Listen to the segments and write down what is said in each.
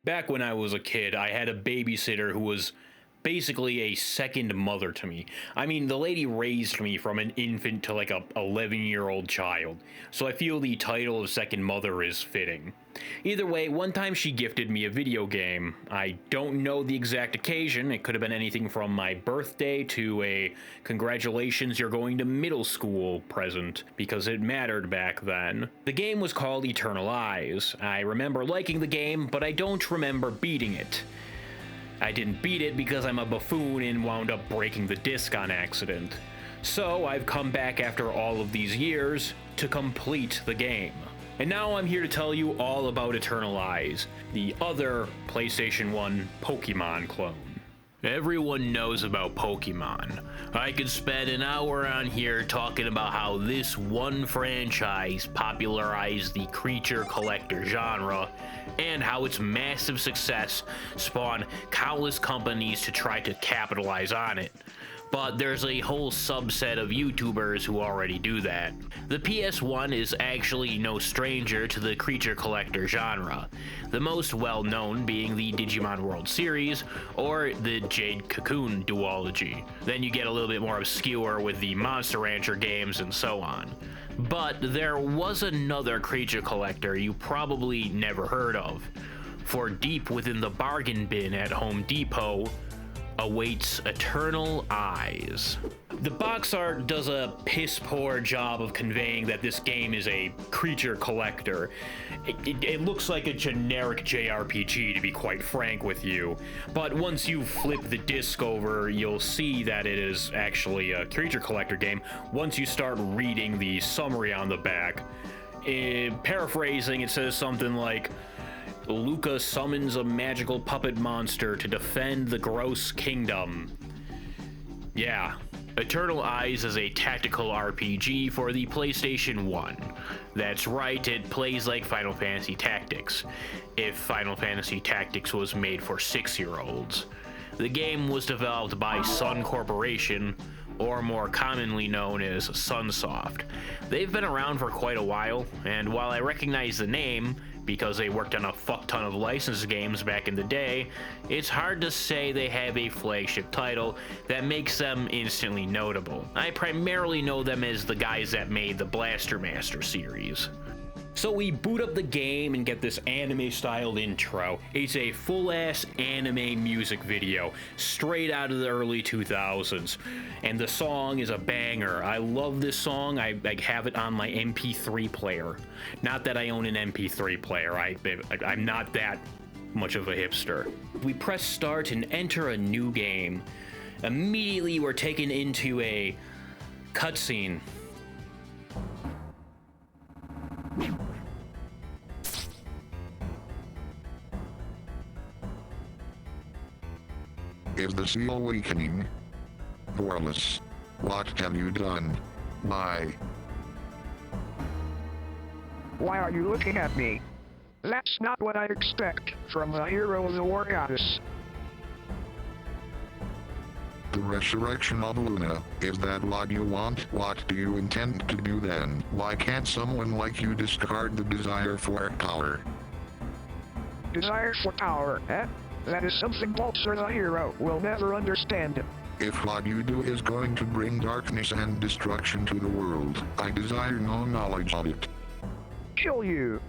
Back when I was a kid, I had a babysitter who was basically a second mother to me. I mean, the lady raised me from an infant to like a 11-year-old child, so I feel the title of second mother is fitting. Either way, one time she gifted me a video game. I don't know the exact occasion. It could have been anything from my birthday to a congratulations you're going to middle school present, because it mattered back then. The game was called Eternal Eyes. I remember liking the game, but I don't remember beating it. I didn't beat it because I'm a buffoon and wound up breaking the disc on accident. So I've come back after all of these years to complete the game. And now I'm here to tell you all about Eternal Eyes, the other PlayStation 1 Pokemon clone. Everyone knows about Pokemon. I could spend an hour on here talking about how this one franchise popularized the creature collector genre, and how its massive success spawned countless companies to try to capitalize on it. But there's a whole subset of YouTubers who already do that. The PS1 is actually no stranger to the creature collector genre, the most well-known being the Digimon World Series or the Jade Cocoon duology. Then you get a little bit more obscure with the Monster Rancher games and so on. But there was another creature collector you probably never heard of, for deep within the bargain bin at Home Depot awaits Eternal Eyes. The box art does a piss poor job of conveying that this game is a creature collector. It looks like a generic JRPG, to be quite frank with you, but once you flip the disc over, you'll see that it is actually a creature collector game once you start reading the summary on the back. Paraphrasing, it says something like, Luca summons a magical puppet monster to defend the Gross Kingdom. Yeah, Eternal Eyes is a tactical RPG for the PlayStation 1. That's right, it plays like Final Fantasy Tactics, if Final Fantasy Tactics was made for 6-year-olds. The game was developed by Sun Corporation, or more commonly known as Sunsoft. They've been around for quite a while, and while I recognize the name, because they worked on a fuck ton of licensed games back in the day, it's hard to say they have a flagship title that makes them instantly notable. I primarily know them as the guys that made the Blaster Master series. So we boot up the game and get this anime-styled intro. It's a full-ass anime music video, straight out of the early 2000s. And the song is a banger. I love this song. I have it on my MP3 player. Not that I own an MP3 player. I'm not that much of a hipster. We press start and enter a new game. Immediately we're taken into a cutscene. Is the sea awakening? Warless. What have you done? Why are you looking at me? That's not what I expect from the hero of the war goddess. The resurrection of Luna, is that what you want? What do you intend to do then? Why can't someone like you discard the desire for power? Desire for power, eh? That is something Bulzer the hero will never understand. If what you do is going to bring darkness and destruction to the world, I desire no knowledge of it. Kill you.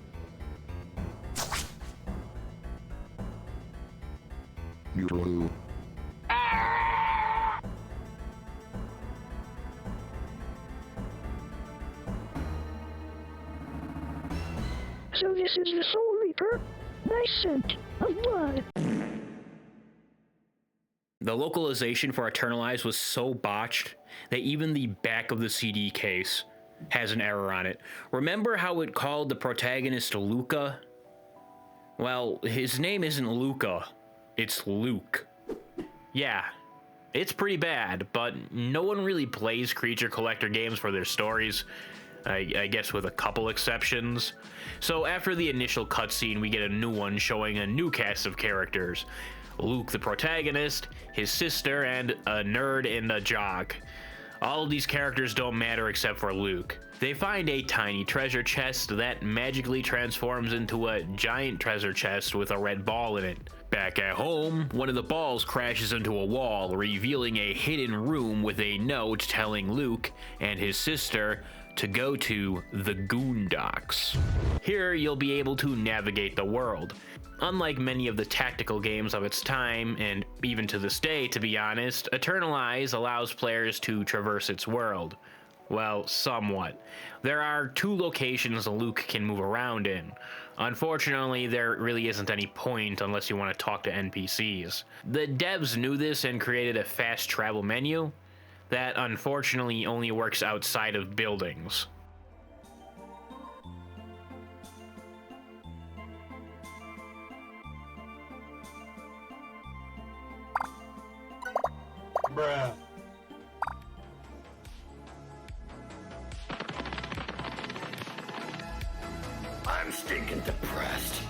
You who? So this is the Soul Reaper? Nice scent of blood. The localization for Eternal Eyes was so botched that even the back of the CD case has an error on it. Remember how it called the protagonist Luca? Well, his name isn't Luca, it's Luke. Yeah, it's pretty bad, but no one really plays creature collector games for their stories. I guess with a couple exceptions. So after the initial cutscene, we get a new one showing a new cast of characters. Luke the protagonist, his sister, and a nerd and a jock. All of these characters don't matter except for Luke. They find a tiny treasure chest that magically transforms into a giant treasure chest with a red ball in it. Back at home, one of the balls crashes into a wall, revealing a hidden room with a note telling Luke and his sister to go to the Goondocks. Here, you'll be able to navigate the world. Unlike many of the tactical games of its time, and even to this day, to be honest, Eternal Eyes allows players to traverse its world. Well, somewhat. There are 2 locations Luke can move around in. Unfortunately, there really isn't any point unless you want to talk to NPCs. The devs knew this and created a fast travel menu that unfortunately only works outside of buildings. Bruh. I'm stinking depressed.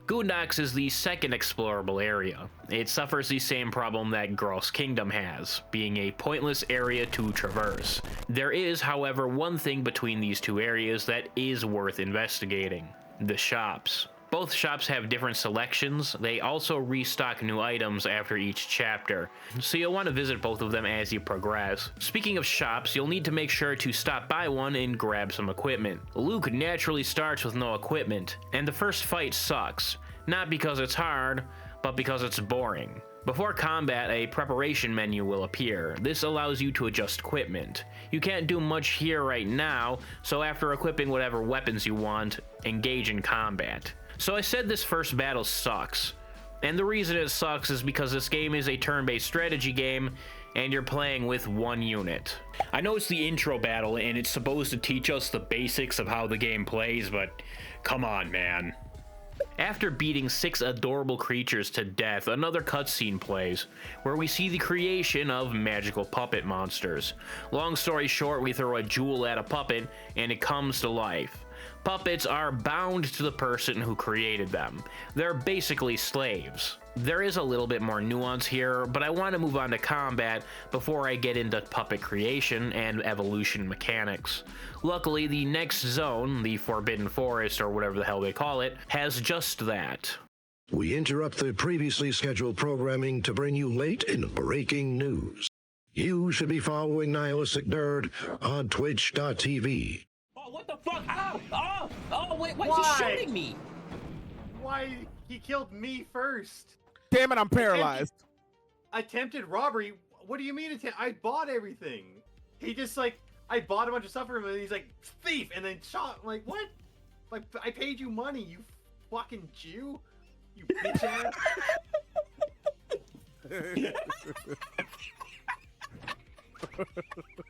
Goondocks is the second explorable area. It suffers the same problem that Gross Kingdom has, being a pointless area to traverse. There is, however, one thing between these 2 areas that is worth investigating: the shops. Both shops have different selections. They also restock new items after each chapter, so you'll want to visit both of them as you progress. Speaking of shops, you'll need to make sure to stop by one and grab some equipment. Luke naturally starts with no equipment, and the first fight sucks. Not because it's hard, but because it's boring. Before combat, a preparation menu will appear. This allows you to adjust equipment. You can't do much here right now, so after equipping whatever weapons you want, engage in combat. So I said this first battle sucks, and the reason it sucks is because this game is a turn-based strategy game, and you're playing with 1 unit. I know it's the intro battle, and it's supposed to teach us the basics of how the game plays, but come on, man. After beating 6 adorable creatures to death, another cutscene plays, where we see the creation of magical puppet monsters. Long story short, we throw a jewel at a puppet, and it comes to life. Puppets are bound to the person who created them. They're basically slaves. There is a little bit more nuance here, but I want to move on to combat before I get into puppet creation and evolution mechanics. Luckily, the next zone, the Forbidden Forest or whatever the hell they call it, has just that. We interrupt the previously scheduled programming to bring you late and breaking news. You should be following Nihilistic Nerd on Twitch.tv. Oh, what the fuck? Oh, wait, why is Why? he shooting me? Why he killed me first? Damn it, I'm paralyzed. Attempted robbery? What do you mean I bought everything. He just I bought a bunch of stuff from him and he's like, thief, and then shot. I'm like, what? Like, I paid you money, you fucking Jew. You bitch ass.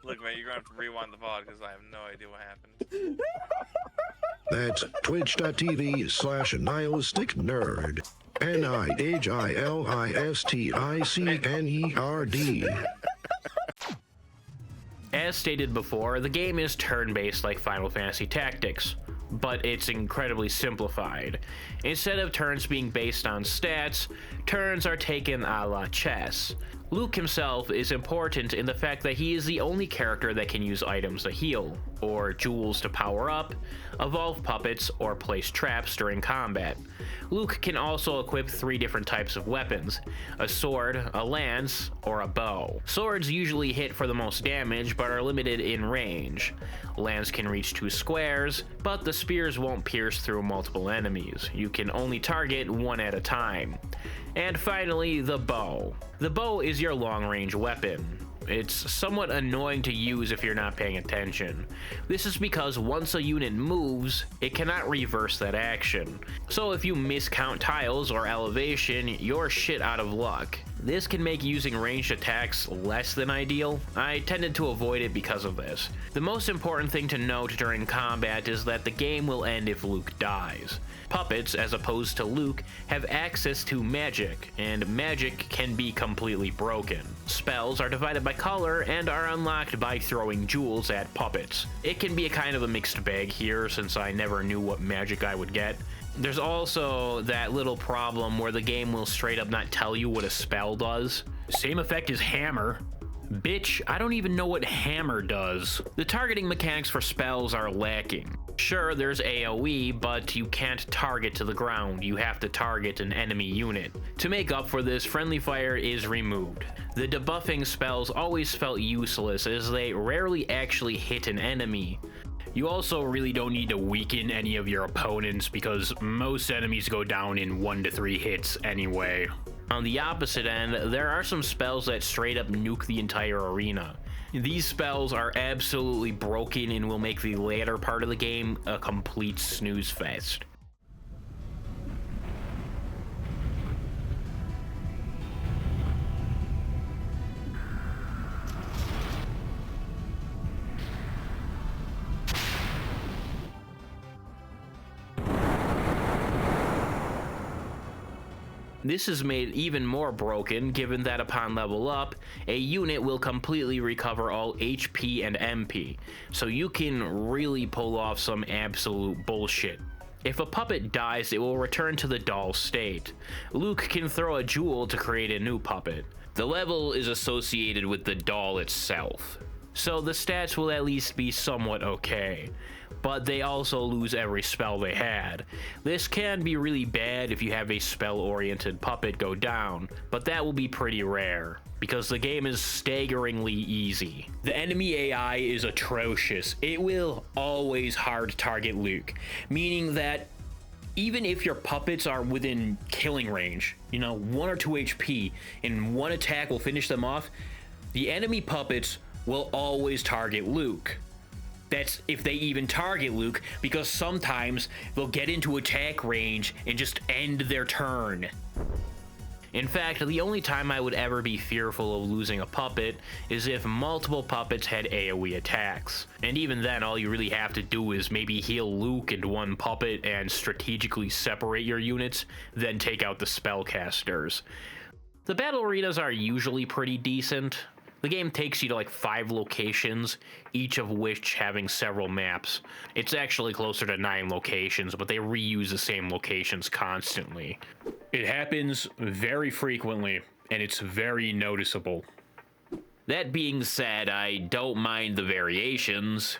Look, man, you're gonna have to rewind the VOD because I have no idea what happened. That's twitch.tv/nihilistic nerd. NIHILISTICNERD. As stated before, the game is turn-based like Final Fantasy Tactics, but it's incredibly simplified. Instead of turns being based on stats, turns are taken a la chess. Luke himself is important in the fact that he is the only character that can use items to heal, or jewels to power up, evolve puppets, or place traps during combat. Luke can also equip 3 different types of weapons: a sword, a lance, or a bow. Swords usually hit for the most damage, but are limited in range. Lance can reach 2 squares, but the spears won't pierce through multiple enemies. You can only target 1 at a time. And finally, the bow. The bow is your long-range weapon. It's somewhat annoying to use if you're not paying attention. This is because once a unit moves, it cannot reverse that action. So if you miscount tiles or elevation, you're shit out of luck. This can make using ranged attacks less than ideal. I tended to avoid it because of this. The most important thing to note during combat is that the game will end if Luke dies. Puppets, as opposed to Luke, have access to magic, and magic can be completely broken. Spells are divided by color and are unlocked by throwing jewels at puppets. It can be a kind of a mixed bag here since I never knew what magic I would get. There's also that little problem where the game will straight up not tell you what a spell does. Same effect as hammer. Bitch, I don't even know what hammer does. The targeting mechanics for spells are lacking. Sure, there's AoE, but you can't target to the ground. You have to target an enemy unit. To make up for this, friendly fire is removed. The debuffing spells always felt useless as they rarely actually hit an enemy. You also really don't need to weaken any of your opponents because most enemies go down in 1 to 3 hits anyway. On the opposite end, there are some spells that straight up nuke the entire arena. These spells are absolutely broken and will make the latter part of the game a complete snooze fest. This is made even more broken given that upon level up, a unit will completely recover all HP and MP, so you can really pull off some absolute bullshit. If a puppet dies, it will return to the doll state. Luke can throw a jewel to create a new puppet. The level is associated with the doll itself, so the stats will at least be somewhat okay. But they also lose every spell they had. This can be really bad if you have a spell-oriented puppet go down, but that will be pretty rare, because the game is staggeringly easy. The enemy AI is atrocious. It will always hard target Luke, meaning that even if your puppets are within killing range, 1 or 2 HP, and one attack will finish them off, the enemy puppets will always target Luke. That's if they even target Luke, because sometimes they'll get into attack range and just end their turn. In fact, the only time I would ever be fearful of losing a puppet is if multiple puppets had AoE attacks. And even then, all you really have to do is maybe heal Luke and one puppet and strategically separate your units, then take out the spellcasters. The battle arenas are usually pretty decent. The game takes you to like 5 locations, each of which having several maps. It's actually closer to 9 locations, but they reuse the same locations constantly. It happens very frequently, and it's very noticeable. That being said, I don't mind the variations.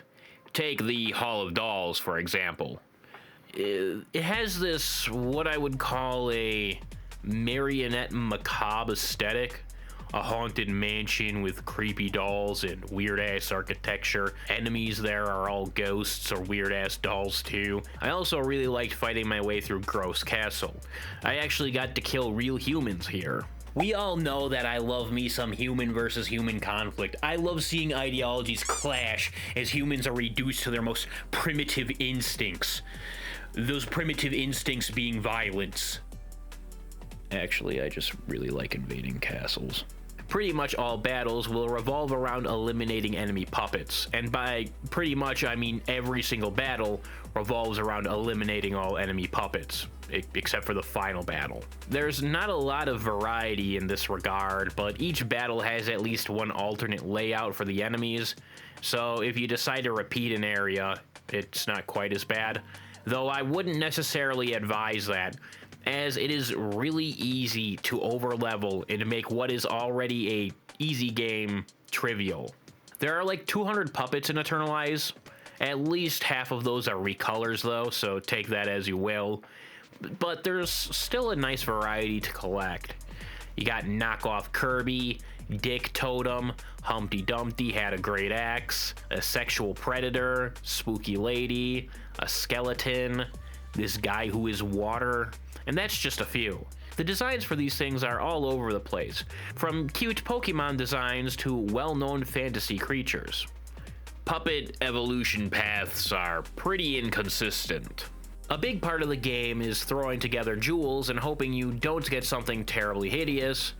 Take the Hall of Dolls, for example. It has this, what I would call a marionette macabre aesthetic. A haunted mansion with creepy dolls and weird-ass architecture. Enemies there are all ghosts or weird-ass dolls too. I also really liked fighting my way through Gross Castle. I actually got to kill real humans here. We all know that I love me some human versus human conflict. I love seeing ideologies clash as humans are reduced to their most primitive instincts. Those primitive instincts being violence. Actually, I just really like invading castles. Pretty much all battles will revolve around eliminating enemy puppets, and by pretty much I mean every single battle revolves around eliminating all enemy puppets, except for the final battle. There's not a lot of variety in this regard, but each battle has at least one alternate layout for the enemies, so if you decide to repeat an area, it's not quite as bad, though I wouldn't necessarily advise that, as it is really easy to overlevel and to make what is already a easy game trivial. There are like 200 puppets in Eternalize. At least half of those are recolors though, so take that as you will. But there's still a nice variety to collect. You got knockoff Kirby, Dick Totem, Humpty Dumpty had a great axe, a sexual predator, spooky lady, a skeleton, this guy who is water, and that's just a few. The designs for these things are all over the place, from cute Pokemon designs to well-known fantasy creatures. Puppet evolution paths are pretty inconsistent. A big part of the game is throwing together jewels and hoping you don't get something terribly hideous,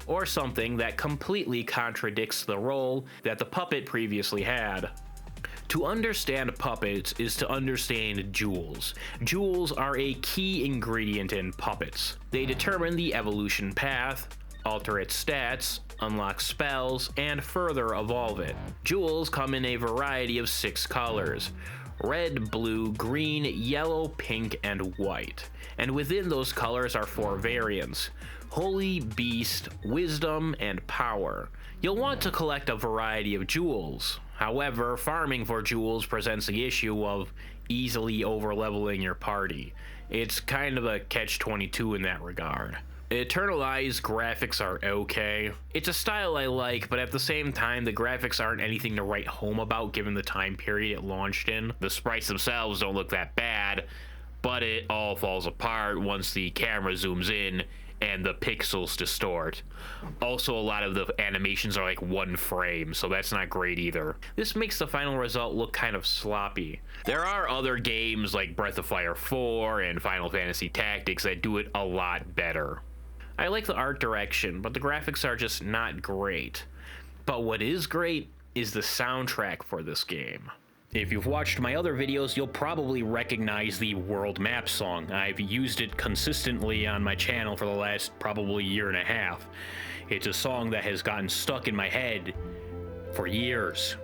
or something that completely contradicts the role that the puppet previously had. To understand puppets is to understand jewels. Jewels are a key ingredient in puppets. They determine the evolution path, alter its stats, unlock spells, and further evolve it. Jewels come in a variety of 6 colors: red, blue, green, yellow, pink, and white. And within those colors are 4 variants: Holy, Beast, Wisdom, and Power. You'll want to collect a variety of jewels. However, farming for jewels presents the issue of easily overleveling your party. It's kind of a catch-22 in that regard. Eternal Eye's graphics are okay. It's a style I like, but at the same time, the graphics aren't anything to write home about given the time period it launched in. The sprites themselves don't look that bad, but it all falls apart once the camera zooms in and the pixels distort. Also, a lot of the animations are like 1 frame, so that's not great either. This makes the final result look kind of sloppy. There are other games like Breath of Fire 4 and Final Fantasy Tactics that do it a lot better. I like the art direction, but the graphics are just not great. But what is great is the soundtrack for this game. If you've watched my other videos, you'll probably recognize the World Map song. I've used it consistently on my channel for the last probably year and a half. It's a song that has gotten stuck in my head for years.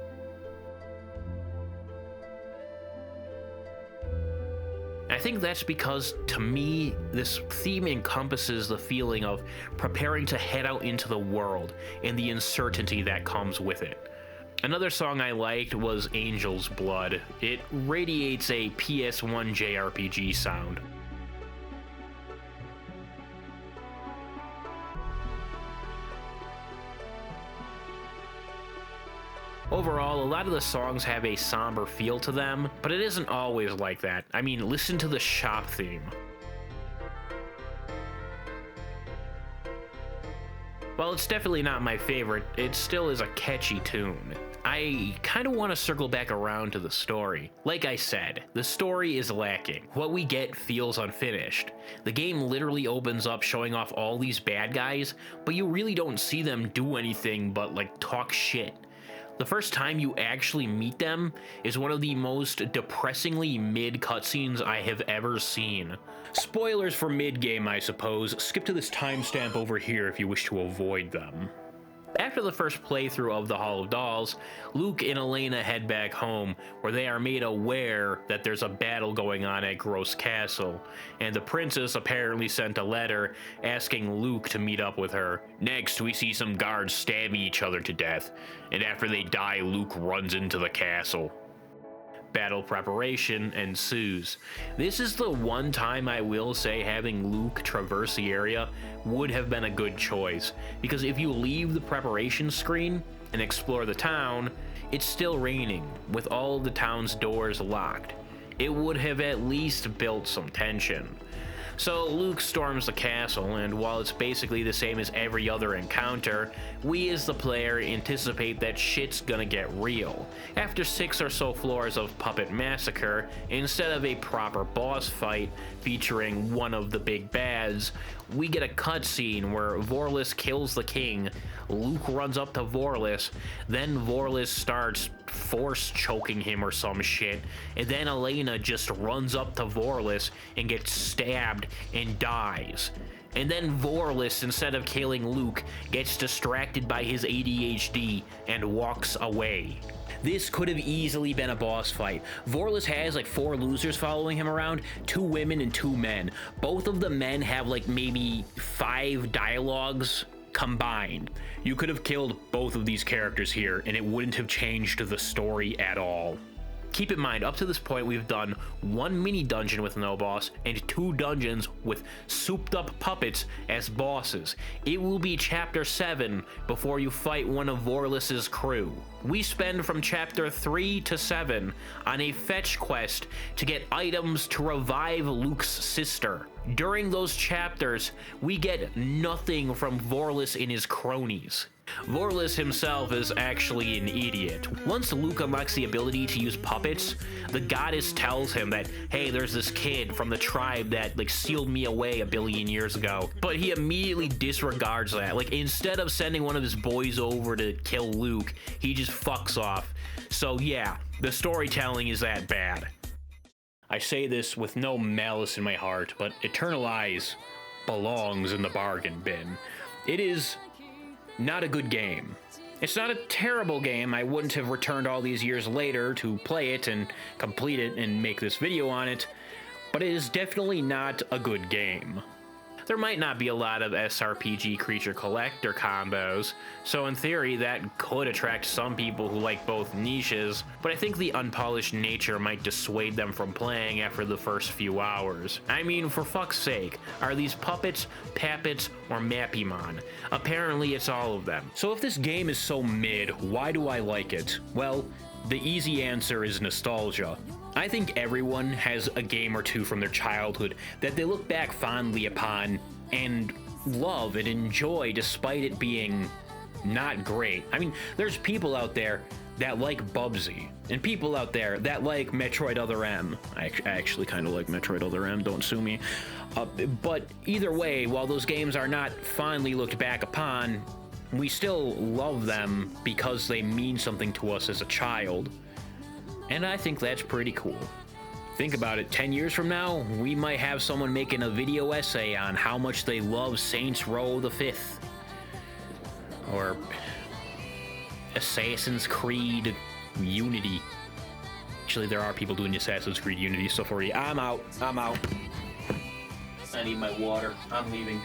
I think that's because, to me, this theme encompasses the feeling of preparing to head out into the world and the uncertainty that comes with it. Another song I liked was Angel's Blood. It radiates a PS1 JRPG sound. Overall, a lot of the songs have a somber feel to them, but it isn't always like that. I mean, listen to the shop theme. While it's definitely not my favorite, it still is a catchy tune. I kind of want to circle back around to the story. Like I said, the story is lacking. What we get feels unfinished. The game literally opens up showing off all these bad guys, but you really don't see them do anything but like talk shit. The first time you actually meet them is one of the most depressingly mid cutscenes I have ever seen. Spoilers for mid-game, I suppose. Skip to this timestamp over here if you wish to avoid them. After the first playthrough of the Hall of Dolls, Luke and Elena head back home, where they are made aware that there's a battle going on at Gross Castle, and the princess apparently sent a letter asking Luke to meet up with her. Next, we see some guards stabbing each other to death, and after they die, Luke runs into the castle. Battle preparation ensues. This is the one time I will say having Luke traverse the area would have been a good choice, because if you leave the preparation screen and explore the town, it's still raining, with all of the town's doors locked. It would have at least built some tension. So Luke storms the castle, and while it's basically the same as every other encounter, we as the player anticipate that shit's gonna get real. After 6 or so floors of Puppet Massacre, instead of a proper boss fight featuring one of the big bads, we get a cutscene where Vorlis kills the king, Luke runs up to Vorlis, then Vorlis starts force choking him or some shit, and then Elena just runs up to Vorlis and gets stabbed and dies. And then Vorlis, instead of killing Luke, gets distracted by his ADHD and walks away. This could have easily been a boss fight. Vorlis has like 4 losers following him around, 2 women and 2 men. Both of the men have like maybe 5 dialogues combined. You could have killed both of these characters here and it wouldn't have changed the story at all. Keep in mind, up to this point we've done 1 mini dungeon with no boss and 2 dungeons with souped up puppets as bosses. It will be chapter 7 before you fight one of Vorlis's crew. We spend from chapter 3 to 7 on a fetch quest to get items to revive Luke's sister. During those chapters, we get nothing from Vorlis and his cronies. Vorlis himself is actually an idiot. Once Luke unlocks the ability to use puppets, the goddess tells him that, hey, there's this kid from the tribe that like sealed me away a billion years ago. But he immediately disregards that. Like, instead of sending one of his boys over to kill Luke, he just fucks off. So yeah, the storytelling is that bad. I say this with no malice in my heart, but Eternal Eyes belongs in the bargain bin. It is not a good game. It's not a terrible game. I wouldn't have returned all these years later to play it and complete it and make this video on it, but it is definitely not a good game. There might not be a lot of SRPG creature collector combos, so in theory that could attract some people who like both niches, but I think the unpolished nature might dissuade them from playing after the first few hours. I mean, for fuck's sake, are these puppets, pappets, or Mappymon? Apparently it's all of them. So if this game is so mid, why do I like it? Well, the easy answer is nostalgia. I think everyone has a game or two from their childhood that they look back fondly upon and love and enjoy despite it being not great. I mean, there's people out there that like Bubsy, and people out there that like Metroid Other M. I actually kind of like Metroid Other M, don't sue me. But either way, while those games are not fondly looked back upon, we still love them because they mean something to us as a child. And I think that's pretty cool. Think about it, 10 years from now, we might have someone making a video essay on how much they love Saints Row the 5th. Or Assassin's Creed Unity. Actually, there are people doing Assassin's Creed Unity stuff already. I'm out. I need my water. I'm leaving.